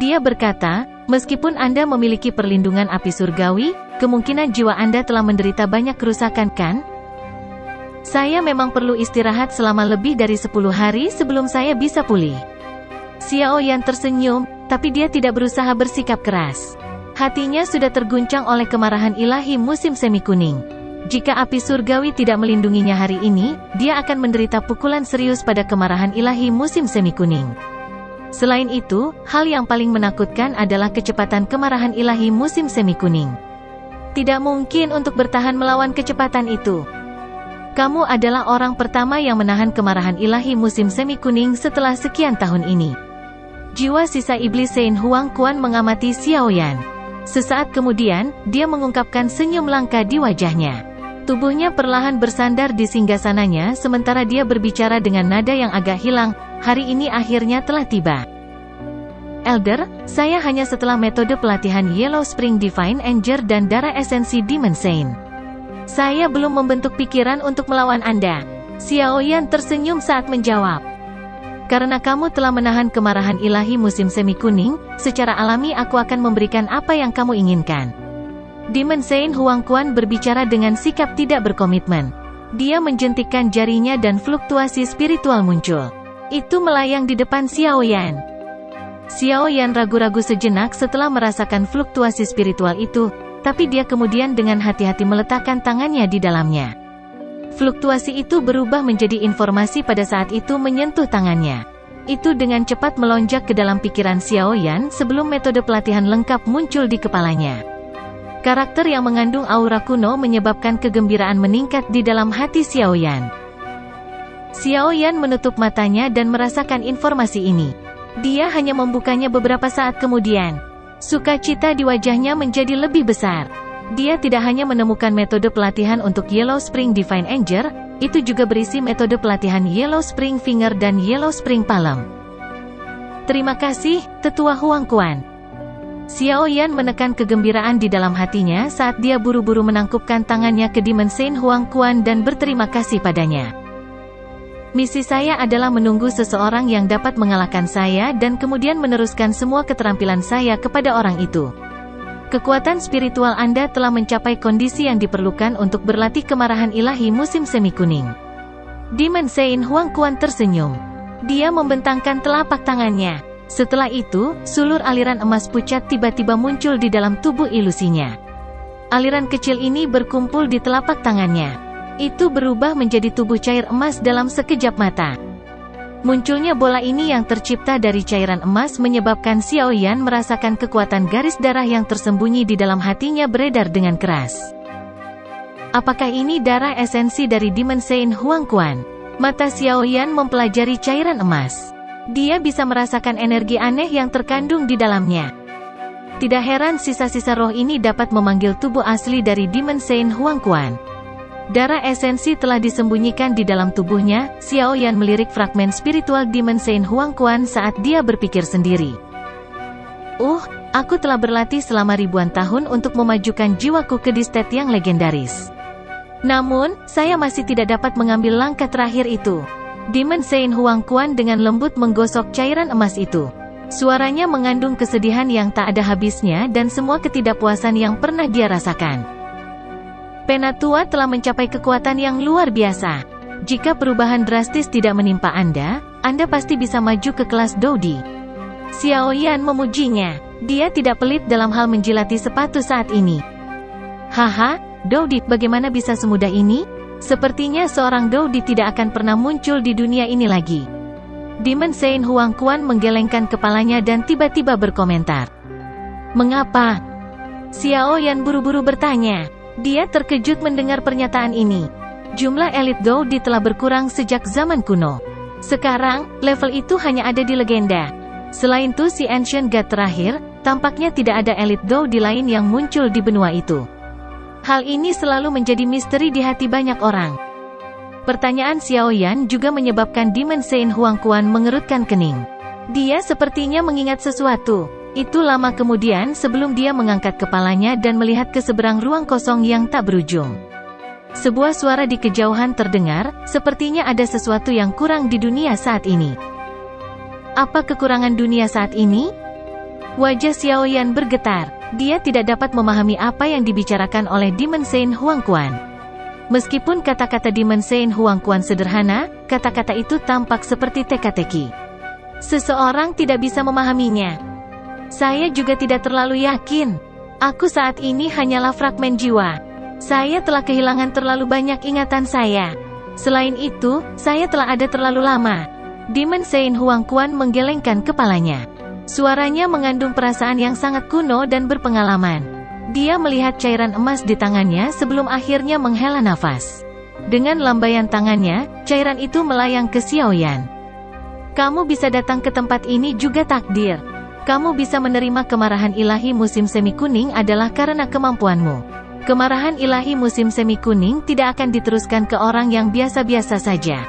Dia berkata, meskipun Anda memiliki perlindungan api surgawi, kemungkinan jiwa Anda telah menderita banyak kerusakan kan? Saya memang perlu istirahat selama lebih dari 10 hari sebelum saya bisa pulih. Xiaoyan tersenyum, tapi dia tidak berusaha bersikap keras. Hatinya sudah terguncang oleh kemarahan ilahi musim semi kuning. Jika api surgawi tidak melindunginya hari ini, dia akan menderita pukulan serius pada kemarahan ilahi musim semi kuning. Selain itu, hal yang paling menakutkan adalah kecepatan kemarahan ilahi musim semi kuning. Tidak mungkin untuk bertahan melawan kecepatan itu. Kamu adalah orang pertama yang menahan kemarahan ilahi musim semi kuning setelah sekian tahun ini. Jiwa sisa iblis Sein Huan Quan mengamati Xiaoyan. Sesaat kemudian, dia mengungkapkan senyum langka di wajahnya. Tubuhnya perlahan bersandar di singgasananya sementara dia berbicara dengan nada yang agak hilang, "Hari ini akhirnya telah tiba. Elder, saya hanya setelah metode pelatihan Yellow Spring Divine Anger dan darah esensi Demon Sein. Saya belum membentuk pikiran untuk melawan Anda." Xiaoyan tersenyum saat menjawab. "Karena kamu telah menahan kemarahan ilahi musim semi kuning, secara alami aku akan memberikan apa yang kamu inginkan." Demon Sein Huan Quan berbicara dengan sikap tidak berkomitmen. Dia menjentikkan jarinya dan fluktuasi spiritual muncul. Itu melayang di depan Xiaoyan. Xiaoyan ragu-ragu sejenak setelah merasakan fluktuasi spiritual itu, tapi dia kemudian dengan hati-hati meletakkan tangannya di dalamnya. Fluktuasi itu berubah menjadi informasi pada saat itu menyentuh tangannya. Itu dengan cepat melonjak ke dalam pikiran Xiaoyan sebelum metode pelatihan lengkap muncul di kepalanya. Karakter yang mengandung aura kuno menyebabkan kegembiraan meningkat di dalam hati Xiaoyan. Xiaoyan menutup matanya dan merasakan informasi ini. Dia hanya membukanya beberapa saat kemudian. Sukacita di wajahnya menjadi lebih besar. Dia tidak hanya menemukan metode pelatihan untuk Yellow Spring Divine Anger, itu juga berisi metode pelatihan Yellow Spring Finger dan Yellow Spring Palm. Terima kasih, Tetua Huang Quan. Xiaoyan menekan kegembiraan di dalam hatinya saat dia buru-buru menangkupkan tangannya ke Demon Saint Huang Quan dan berterima kasih padanya. Misi saya adalah menunggu seseorang yang dapat mengalahkan saya dan kemudian meneruskan semua keterampilan saya kepada orang itu. Kekuatan spiritual Anda telah mencapai kondisi yang diperlukan untuk berlatih kemarahan ilahi musim semi kuning. Demon Saint Huang Quan tersenyum. Dia membentangkan telapak tangannya. Setelah itu, sulur aliran emas pucat tiba-tiba muncul di dalam tubuh ilusinya. Aliran kecil ini berkumpul di telapak tangannya. Itu berubah menjadi tubuh cair emas dalam sekejap mata. Munculnya bola ini yang tercipta dari cairan emas menyebabkan Xiaoyan merasakan kekuatan garis darah yang tersembunyi di dalam hatinya beredar dengan keras. Apakah ini darah esensi dari Demon Saint Huang Quan? Mata Xiaoyan mempelajari cairan emas. Dia bisa merasakan energi aneh yang terkandung di dalamnya. Tidak heran sisa-sisa roh ini dapat memanggil tubuh asli dari Demon Saint Huang Quan. Darah esensi telah disembunyikan di dalam tubuhnya. Xiaoyan melirik fragmen spiritual Demon Saint Huang Quan saat dia berpikir sendiri. Aku telah berlatih selama ribuan tahun untuk memajukan jiwaku ke state yang legendaris. Namun, saya masih tidak dapat mengambil langkah terakhir itu. Demon Saint Huang Quan dengan lembut menggosok cairan emas itu. Suaranya mengandung kesedihan yang tak ada habisnya dan semua ketidakpuasan yang pernah dia rasakan. Penatua telah mencapai kekuatan yang luar biasa. Jika perubahan drastis tidak menimpa Anda pasti bisa maju ke kelas Doudi. Xiaoyan memujinya. Dia tidak pelit dalam hal menjilati sepatu saat ini. Haha, Doudi, bagaimana bisa semudah ini? Sepertinya seorang Doudi tidak akan pernah muncul di dunia ini lagi. Demon Saint Huang Quan menggelengkan kepalanya dan tiba-tiba berkomentar. Mengapa? Xiaoyan buru-buru bertanya. Dia terkejut mendengar pernyataan ini. Jumlah elit Doudi telah berkurang sejak zaman kuno. Sekarang, level itu hanya ada di legenda. Selain itu si Ancient God terakhir, tampaknya tidak ada elit Doudi lain yang muncul di benua itu. Hal ini selalu menjadi misteri di hati banyak orang. Pertanyaan Xiaoyan juga menyebabkan Demon Saint Huang Quan mengerutkan kening. Dia sepertinya mengingat sesuatu. Itu lama kemudian sebelum dia mengangkat kepalanya dan melihat ke seberang ruang kosong yang tak berujung. Sebuah suara di kejauhan terdengar, sepertinya ada sesuatu yang kurang di dunia saat ini. Apa kekurangan dunia saat ini? Wajah Xiaoyan bergetar. Dia tidak dapat memahami apa yang dibicarakan oleh Demon Saint Huang Quan. Meskipun kata-kata Demon Saint Huang Quan sederhana, kata-kata itu tampak seperti teka-teki. Seseorang tidak bisa memahaminya. Saya juga tidak terlalu yakin. Aku saat ini hanyalah fragmen jiwa. Saya telah kehilangan terlalu banyak ingatan saya. Selain itu, saya telah ada terlalu lama. Demon Saint Huang Quan menggelengkan kepalanya. Suaranya mengandung perasaan yang sangat kuno dan berpengalaman. Dia melihat cairan emas di tangannya sebelum akhirnya menghela nafas. Dengan lambaian tangannya, cairan itu melayang ke Xiaoyan. Kamu bisa datang ke tempat ini juga takdir. Kamu bisa menerima kemarahan ilahi musim semi kuning adalah karena kemampuanmu. Kemarahan ilahi musim semi kuning tidak akan diteruskan ke orang yang biasa-biasa saja.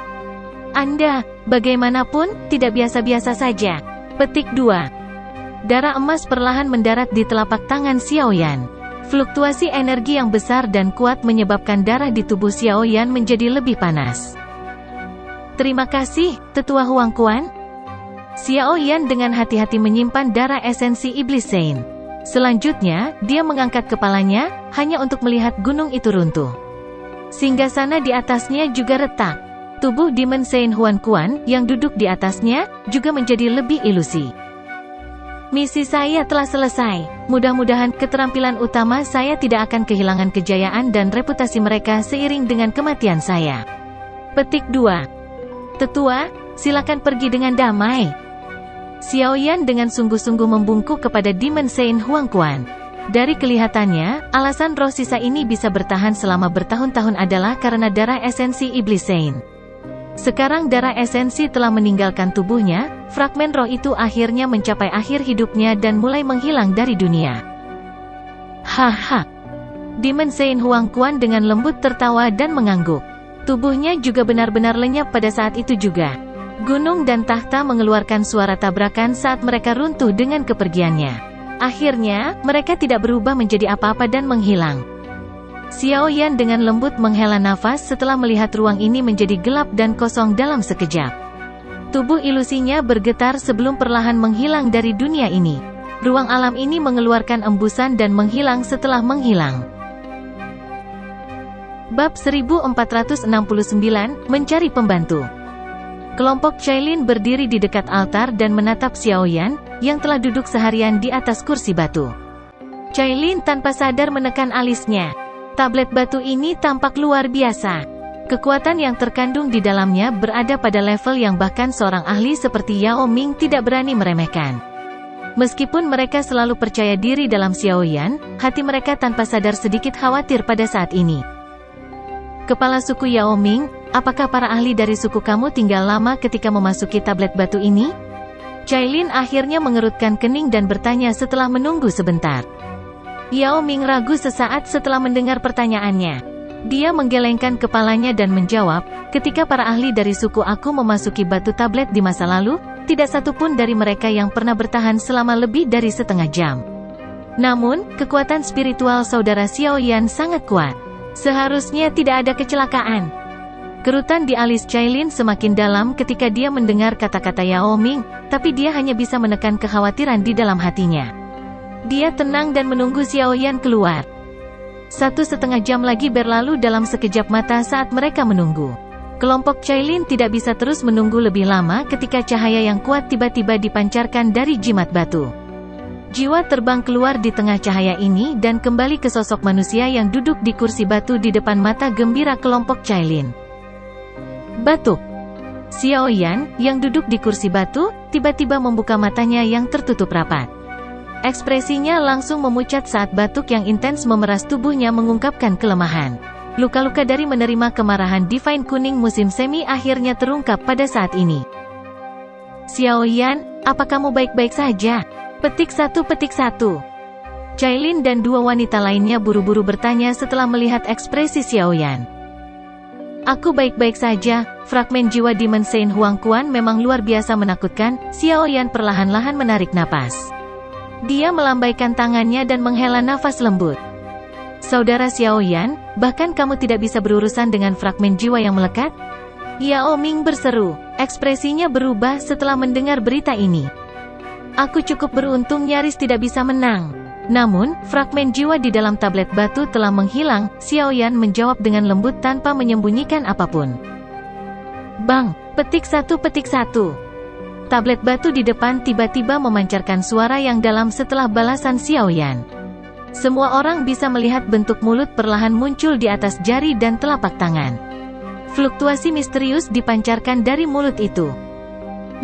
Anda, bagaimanapun, tidak biasa-biasa saja. Petik 2. Darah emas perlahan mendarat di telapak tangan Xiaoyan. Fluktuasi energi yang besar dan kuat menyebabkan darah di tubuh Xiaoyan menjadi lebih panas. Terima kasih, Tetua Huang Quan. Xiaoyan dengan hati-hati menyimpan darah esensi Iblis Saint. Selanjutnya, dia mengangkat kepalanya, hanya untuk melihat gunung itu runtuh. Singgasana di atasnya juga retak. Tubuh Demon Saint Huang Quan yang duduk di atasnya juga menjadi lebih ilusi. Misi saya telah selesai. Mudah-mudahan keterampilan utama saya tidak akan kehilangan kejayaan dan reputasi mereka seiring dengan kematian saya. Petik 2. Tetua, silakan pergi dengan damai. Xiaoyan dengan sungguh-sungguh membungkuk kepada Demon Saint Huang Quan. Dari kelihatannya, alasan roh sisa ini bisa bertahan selama bertahun-tahun adalah karena darah esensi iblis Sein. Sekarang darah esensi telah meninggalkan tubuhnya, fragmen roh itu akhirnya mencapai akhir hidupnya dan mulai menghilang dari dunia. Haha. Demon Sein Huangquan dengan lembut tertawa dan mengangguk. Tubuhnya juga benar-benar lenyap pada saat itu juga. Gunung dan tahta mengeluarkan suara tabrakan saat mereka runtuh dengan kepergiannya. Akhirnya, mereka tidak berubah menjadi apa-apa dan menghilang. Xiao Yan dengan lembut menghela nafas setelah melihat ruang ini menjadi gelap dan kosong dalam sekejap. Tubuh ilusinya bergetar sebelum perlahan menghilang dari dunia ini. Ruang alam ini mengeluarkan embusan dan menghilang setelah menghilang. Bab 1469, Mencari Pembantu. Kelompok Cailin berdiri di dekat altar dan menatap Xiao Yan, yang telah duduk seharian di atas kursi batu. Cailin tanpa sadar menekan alisnya. Tablet batu ini tampak luar biasa. Kekuatan yang terkandung di dalamnya berada pada level yang bahkan seorang ahli seperti Yao Ming tidak berani meremehkan. Meskipun mereka selalu percaya diri dalam Xiao Yan, hati mereka tanpa sadar sedikit khawatir pada saat ini. Kepala suku Yao Ming, apakah para ahli dari suku kamu tinggal lama ketika memasuki tablet batu ini? Cailin akhirnya mengerutkan kening dan bertanya setelah menunggu sebentar. Yao Ming ragu sesaat setelah mendengar pertanyaannya. Dia menggelengkan kepalanya dan menjawab, ketika para ahli dari suku aku memasuki batu tablet di masa lalu, tidak satupun dari mereka yang pernah bertahan selama lebih dari setengah jam. Namun, kekuatan spiritual saudara Xiao Yan sangat kuat. Seharusnya tidak ada kecelakaan. Kerutan di alis Cailin semakin dalam ketika dia mendengar kata-kata Yao Ming, tapi dia hanya bisa menekan kekhawatiran di dalam hatinya. Dia tenang dan menunggu Xiao Yan keluar. 1,5 jam lagi berlalu dalam sekejap mata saat mereka menunggu. Kelompok Cailin tidak bisa terus menunggu lebih lama ketika cahaya yang kuat tiba-tiba dipancarkan dari jimat batu. Jiwa terbang keluar di tengah cahaya ini dan kembali ke sosok manusia yang duduk di kursi batu di depan mata gembira kelompok Cailin. Batuk. Xiao Yan, yang duduk di kursi batu, tiba-tiba membuka matanya yang tertutup rapat. Ekspresinya langsung memucat saat batuk yang intens memeras tubuhnya mengungkapkan kelemahan. Luka-luka dari menerima kemarahan Divine Kuning musim semi akhirnya terungkap pada saat ini. Xiao Yan, apa kamu baik-baik saja? Petik 1. Cailin dan dua wanita lainnya buru-buru bertanya setelah melihat ekspresi Xiao Yan. Aku baik-baik saja, fragmen jiwa Demon Sein Huangquan memang luar biasa menakutkan. Xiao Yan perlahan-lahan menarik napas. Dia melambaikan tangannya dan menghela nafas lembut. Saudara Xiao Yan, bahkan kamu tidak bisa berurusan dengan fragmen jiwa yang melekat? Yao Ming berseru, ekspresinya berubah setelah mendengar berita ini. Aku cukup beruntung nyaris tidak bisa menang. Namun, fragmen jiwa di dalam tablet batu telah menghilang, Xiao Yan menjawab dengan lembut tanpa menyembunyikan apapun. Bang, petik 1. Tablet batu di depan tiba-tiba memancarkan suara yang dalam setelah balasan Xiao Yan. Semua orang bisa melihat bentuk mulut perlahan muncul di atas jari dan telapak tangan. Fluktuasi misterius dipancarkan dari mulut itu.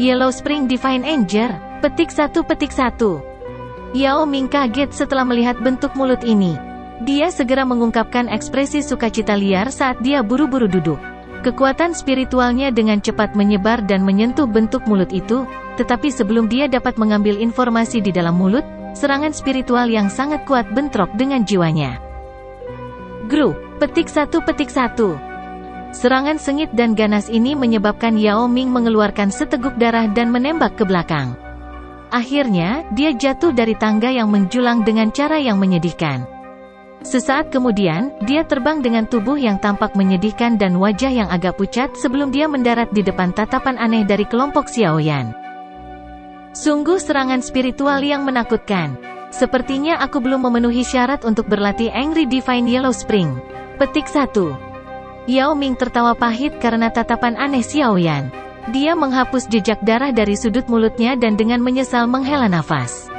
Yellow Spring Divine Anger, petik 1. Yao Ming kaget setelah melihat bentuk mulut ini. Dia segera mengungkapkan ekspresi sukacita liar saat dia buru-buru duduk. Kekuatan spiritualnya dengan cepat menyebar dan menyentuh bentuk mulut itu, tetapi sebelum dia dapat mengambil informasi di dalam mulut, serangan spiritual yang sangat kuat bentrok dengan jiwanya. Gru, petik 1. Serangan sengit dan ganas ini menyebabkan Yao Ming mengeluarkan seteguk darah dan menembak ke belakang. Akhirnya, dia jatuh dari tangga yang menjulang dengan cara yang menyedihkan. Sesaat kemudian, dia terbang dengan tubuh yang tampak menyedihkan dan wajah yang agak pucat sebelum dia mendarat di depan tatapan aneh dari kelompok Xiao Yan. Sungguh serangan spiritual yang menakutkan. Sepertinya aku belum memenuhi syarat untuk berlatih Angry Divine Yellow Spring. Petik 1. Yao Ming tertawa pahit karena tatapan aneh Xiao Yan. Dia menghapus jejak darah dari sudut mulutnya dan dengan menyesal menghela nafas.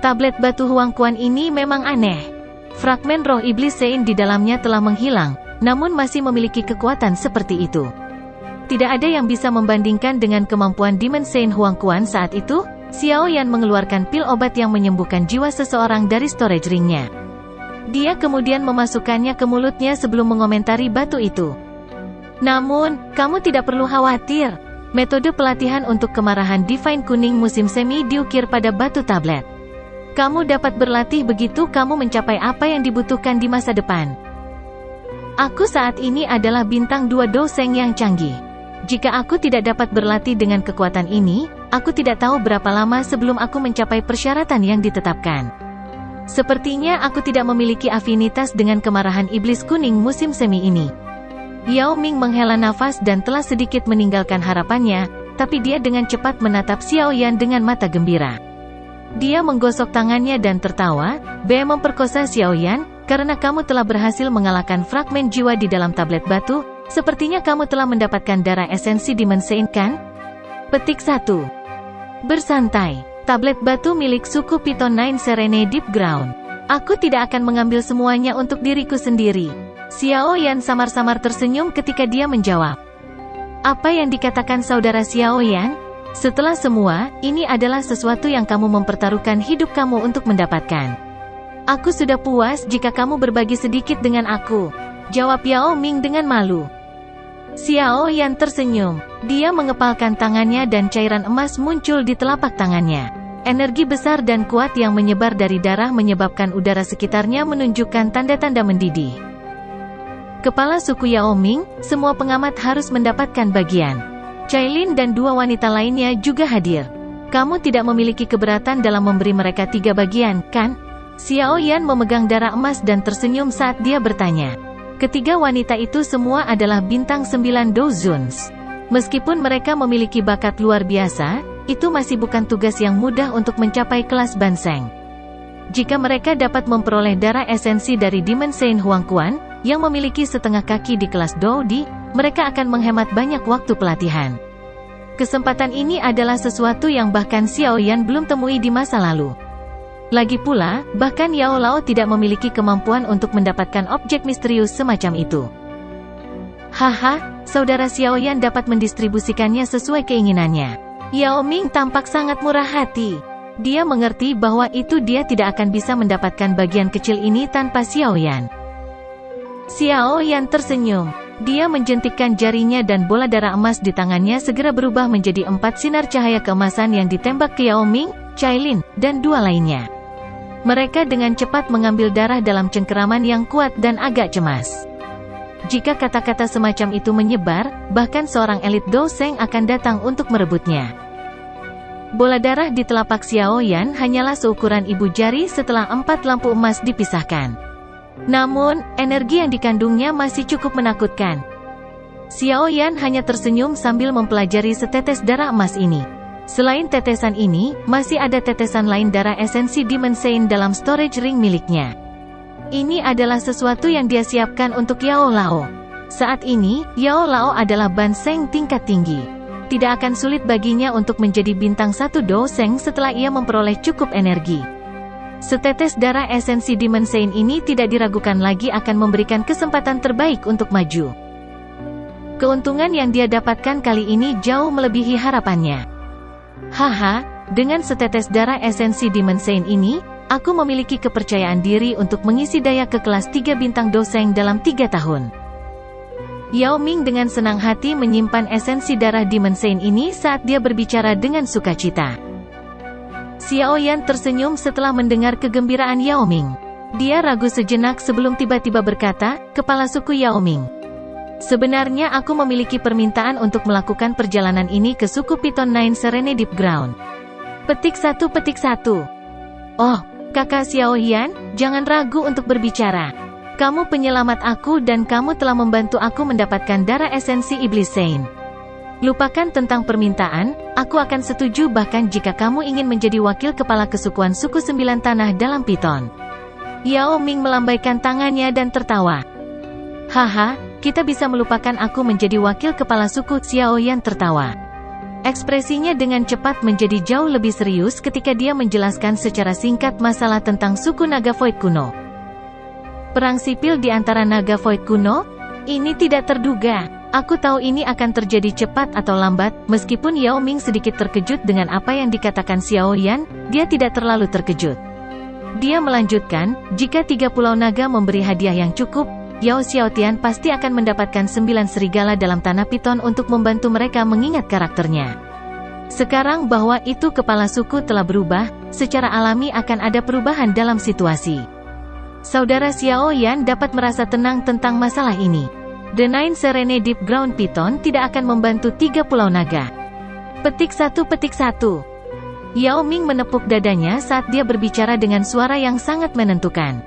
Tablet batu Huangquan ini memang aneh. Fragmen roh iblis Sein di dalamnya telah menghilang, namun masih memiliki kekuatan seperti itu. Tidak ada yang bisa membandingkan dengan kemampuan Demon Sein Huangquan saat itu. Xiao Yan mengeluarkan pil obat yang menyembuhkan jiwa seseorang dari storage ringnya. Dia kemudian memasukkannya ke mulutnya sebelum mengomentari batu itu. Namun, kamu tidak perlu khawatir. Metode pelatihan untuk kemarahan Divine Kuning musim semi diukir pada batu tablet. Kamu dapat berlatih begitu kamu mencapai apa yang dibutuhkan di masa depan. Aku saat ini adalah bintang 2 doseng yang canggih. Jika aku tidak dapat berlatih dengan kekuatan ini, aku tidak tahu berapa lama sebelum aku mencapai persyaratan yang ditetapkan. Sepertinya aku tidak memiliki afinitas dengan kemarahan iblis kuning musim semi ini. Yao Ming menghela nafas dan telah sedikit meninggalkan harapannya, tapi dia dengan cepat menatap Xiao Yan dengan mata gembira. Dia menggosok tangannya dan tertawa, memperkosa Xiao Yan, karena kamu telah berhasil mengalahkan fragmen jiwa di dalam tablet batu, sepertinya kamu telah mendapatkan darah esensi Demon Saint kan? Petik 1. Bersantai. Tablet batu milik suku Python 9 Serene Deep Ground. Aku tidak akan mengambil semuanya untuk diriku sendiri. Xiao Yan samar-samar tersenyum ketika dia menjawab. Apa yang dikatakan saudara Xiao Yan? Setelah semua, ini adalah sesuatu yang kamu mempertaruhkan hidup kamu untuk mendapatkan. Aku sudah puas jika kamu berbagi sedikit dengan aku, jawab Yao Ming dengan malu. Xiao Yan tersenyum. Dia mengepalkan tangannya dan cairan emas muncul di telapak tangannya. Energi besar dan kuat yang menyebar dari darah menyebabkan udara sekitarnya menunjukkan tanda-tanda mendidih. Kepala suku Yao Ming, semua pengamat harus mendapatkan bagian. Cailin dan 2 wanita lainnya juga hadir. Kamu tidak memiliki keberatan dalam memberi mereka 3 bagian, kan? Xiao Yan memegang darah emas dan tersenyum saat dia bertanya. Ketiga wanita itu semua adalah bintang 9 Dozuns. Meskipun mereka memiliki bakat luar biasa, itu masih bukan tugas yang mudah untuk mencapai kelas Banseng. Jika mereka dapat memperoleh darah esensi dari Demon Saint Huangquan, yang memiliki setengah kaki di kelas Doudi, mereka akan menghemat banyak waktu pelatihan. Kesempatan ini adalah sesuatu yang bahkan Xiao Yan belum temui di masa lalu. Lagi pula, bahkan Yao Lao tidak memiliki kemampuan untuk mendapatkan objek misterius semacam itu. Haha, saudara Xiao Yan dapat mendistribusikannya sesuai keinginannya. Yao Ming tampak sangat murah hati. Dia mengerti bahwa itu dia tidak akan bisa mendapatkan bagian kecil ini tanpa Xiao Yan. Xiao Yan tersenyum. Dia menjentikkan jarinya dan bola darah emas di tangannya segera berubah menjadi 4 sinar cahaya keemasan yang ditembak ke Yao Ming, Cailin, dan 2 lainnya. Mereka dengan cepat mengambil darah dalam cengkeraman yang kuat dan agak cemas. Jika kata-kata semacam itu menyebar, bahkan seorang elit doseng akan datang untuk merebutnya. Bola darah di telapak Xiao Yan hanyalah seukuran ibu jari setelah 4 lampu emas dipisahkan. Namun, energi yang dikandungnya masih cukup menakutkan. Xiao Yan hanya tersenyum sambil mempelajari setetes darah emas ini. Selain tetesan ini, masih ada tetesan lain darah esensi Demon Saint dalam storage ring miliknya. Ini adalah sesuatu yang dia siapkan untuk Yao Lao. Saat ini, Yao Lao adalah Banseng tingkat tinggi. Tidak akan sulit baginya untuk menjadi bintang 1 doseng setelah ia memperoleh cukup energi. Setetes darah esensi Demon Saint ini tidak diragukan lagi akan memberikan kesempatan terbaik untuk maju. Keuntungan yang dia dapatkan kali ini jauh melebihi harapannya. Haha, dengan setetes darah esensi Demon Saint ini, aku memiliki kepercayaan diri untuk mengisi daya ke kelas 3 bintang doseng dalam 3 tahun. Yao Ming dengan senang hati menyimpan esensi darah Demon Saint ini saat dia berbicara dengan sukacita. Xiao Yan tersenyum setelah mendengar kegembiraan Yao Ming. Dia ragu sejenak sebelum tiba-tiba berkata, kepala suku Yao Ming. Sebenarnya aku memiliki permintaan untuk melakukan perjalanan ini ke suku Python 9 Serene Deep Ground. Petik 1. Oh, kakak Xiao Yan, jangan ragu untuk berbicara. Kamu penyelamat aku dan kamu telah membantu aku mendapatkan darah esensi Iblis Saint. Lupakan tentang permintaan, aku akan setuju bahkan jika kamu ingin menjadi wakil kepala kesukuan suku 9 tanah dalam Python. Yao Ming melambaikan tangannya dan tertawa. Haha, kita bisa melupakan aku menjadi wakil kepala suku. Xiao Yan tertawa. Ekspresinya dengan cepat menjadi jauh lebih serius ketika dia menjelaskan secara singkat masalah tentang suku Naga Void kuno. Perang sipil di antara Naga Void kuno? Ini tidak terduga. Aku tahu ini akan terjadi cepat atau lambat." Meskipun Yao Ming sedikit terkejut dengan apa yang dikatakan Xiao Yan, dia tidak terlalu terkejut. Dia melanjutkan, "Jika 3 pulau naga memberi hadiah yang cukup, Yao Xiaotian pasti akan mendapatkan 9 serigala dalam tanah piton untuk membantu mereka mengingat karakternya. Sekarang bahwa itu kepala suku telah berubah, secara alami akan ada perubahan dalam situasi. Saudara Xiao Yan dapat merasa tenang tentang masalah ini. The Nine Serene Deep Ground Python tidak akan membantu 3 pulau naga." Petik 1. Yao Ming menepuk dadanya saat dia berbicara dengan suara yang sangat menentukan.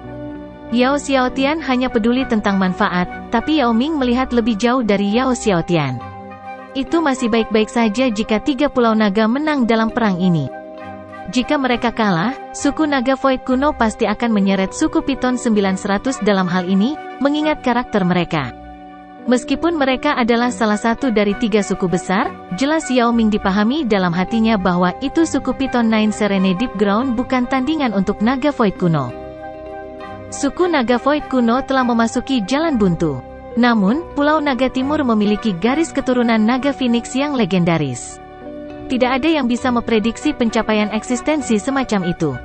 Yao Xiaotian hanya peduli tentang manfaat, tapi Yao Ming melihat lebih jauh dari Yao Xiaotian. Itu masih baik-baik saja jika 3 pulau naga menang dalam perang ini. Jika mereka kalah, suku naga Void kuno pasti akan menyeret suku Python 900 dalam hal ini, mengingat karakter mereka. Meskipun mereka adalah salah satu dari 3 suku besar, jelas Yao Ming dipahami dalam hatinya bahwa itu suku Python Nine Serene Deep Ground bukan tandingan untuk naga Void kuno. Suku naga Void kuno telah memasuki jalan buntu. Namun, Pulau Naga Timur memiliki garis keturunan naga Phoenix yang legendaris. Tidak ada yang bisa memprediksi pencapaian eksistensi semacam itu.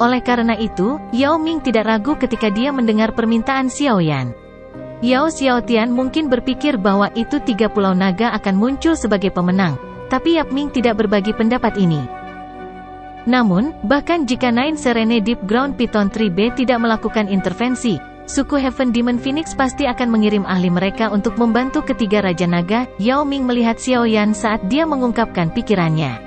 Oleh karena itu, Yao Ming tidak ragu ketika dia mendengar permintaan Xiao Yan. Yao Xiaotian mungkin berpikir bahwa itu 3 pulau naga akan muncul sebagai pemenang, tapi Yao Ming tidak berbagi pendapat ini. Namun, bahkan jika Nine Serene Deep Ground Python 3B tidak melakukan intervensi, suku Heaven Demon Phoenix pasti akan mengirim ahli mereka untuk membantu ketiga Raja Naga. Yao Ming melihat Xiao Yan saat dia mengungkapkan pikirannya.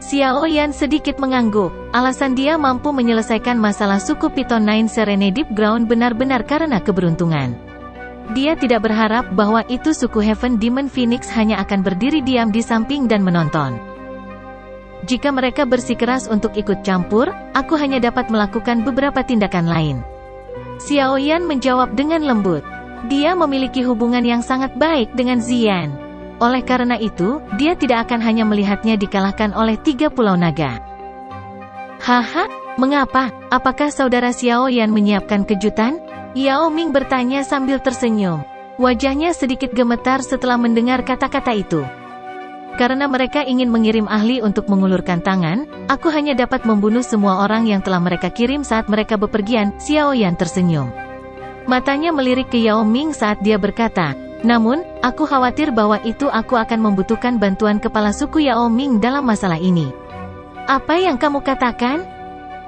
Xiao Yan sedikit mengangguk. Alasan dia mampu menyelesaikan masalah suku Python Nine Serene Deep Ground benar-benar karena keberuntungan. Dia tidak berharap bahwa itu suku Heaven Demon Phoenix hanya akan berdiri diam di samping dan menonton. Jika mereka bersikeras untuk ikut campur, aku hanya dapat melakukan beberapa tindakan lain. Xiao Yan menjawab dengan lembut. Dia memiliki hubungan yang sangat baik dengan Ziyan. Oleh karena itu, dia tidak akan hanya melihatnya dikalahkan oleh 3 pulau naga. Haha, mengapa? Apakah saudara Xiao Yan menyiapkan kejutan? Yao Ming bertanya sambil tersenyum. Wajahnya sedikit gemetar setelah mendengar kata-kata itu. Karena mereka ingin mengirim ahli untuk mengulurkan tangan, aku hanya dapat membunuh semua orang yang telah mereka kirim saat mereka bepergian. Xiao Yan tersenyum. Matanya melirik ke Yao Ming saat dia berkata, "Namun, aku khawatir bahwa itu aku akan membutuhkan bantuan kepala suku Yao Ming dalam masalah ini." "Apa yang kamu katakan?"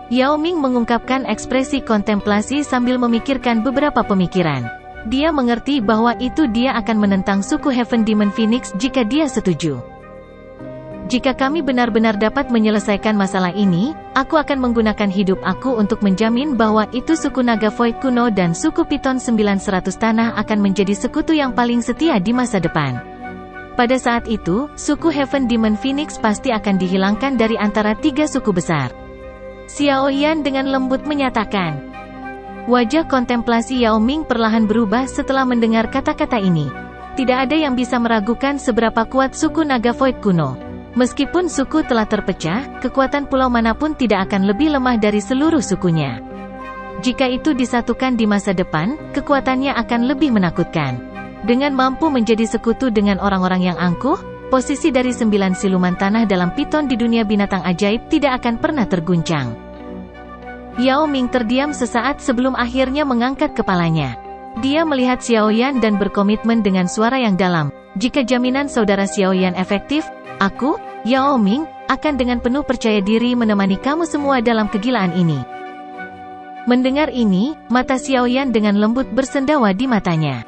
Yao Ming mengungkapkan ekspresi kontemplasi sambil memikirkan beberapa pemikiran. Dia mengerti bahwa itu dia akan menentang suku Heaven Demon Phoenix jika dia setuju. "Jika kami benar-benar dapat menyelesaikan masalah ini, aku akan menggunakan hidup aku untuk menjamin bahwa itu suku naga Void kuno dan suku Python 900 tanah akan menjadi sekutu yang paling setia di masa depan. Pada saat itu, suku Heaven Demon Phoenix pasti akan dihilangkan dari antara 3 suku besar." Xiao Yan dengan lembut menyatakan. Wajah kontemplasi Yao Ming perlahan berubah setelah mendengar kata-kata ini. Tidak ada yang bisa meragukan seberapa kuat suku naga Void kuno. Meskipun suku telah terpecah, kekuatan pulau manapun tidak akan lebih lemah dari seluruh sukunya. Jika itu disatukan di masa depan, kekuatannya akan lebih menakutkan. Dengan mampu menjadi sekutu dengan orang-orang yang angkuh, posisi dari 9 siluman tanah dalam Python di dunia binatang ajaib tidak akan pernah terguncang. Yao Ming terdiam sesaat sebelum akhirnya mengangkat kepalanya. Dia melihat Xiao Yan dan berkomitmen dengan suara yang dalam. "Jika jaminan saudara Xiao Yan efektif, aku, Yao Ming, akan dengan penuh percaya diri menemani kamu semua dalam kegilaan ini." Mendengar ini, mata Xiao Yan dengan lembut bersendawa di matanya.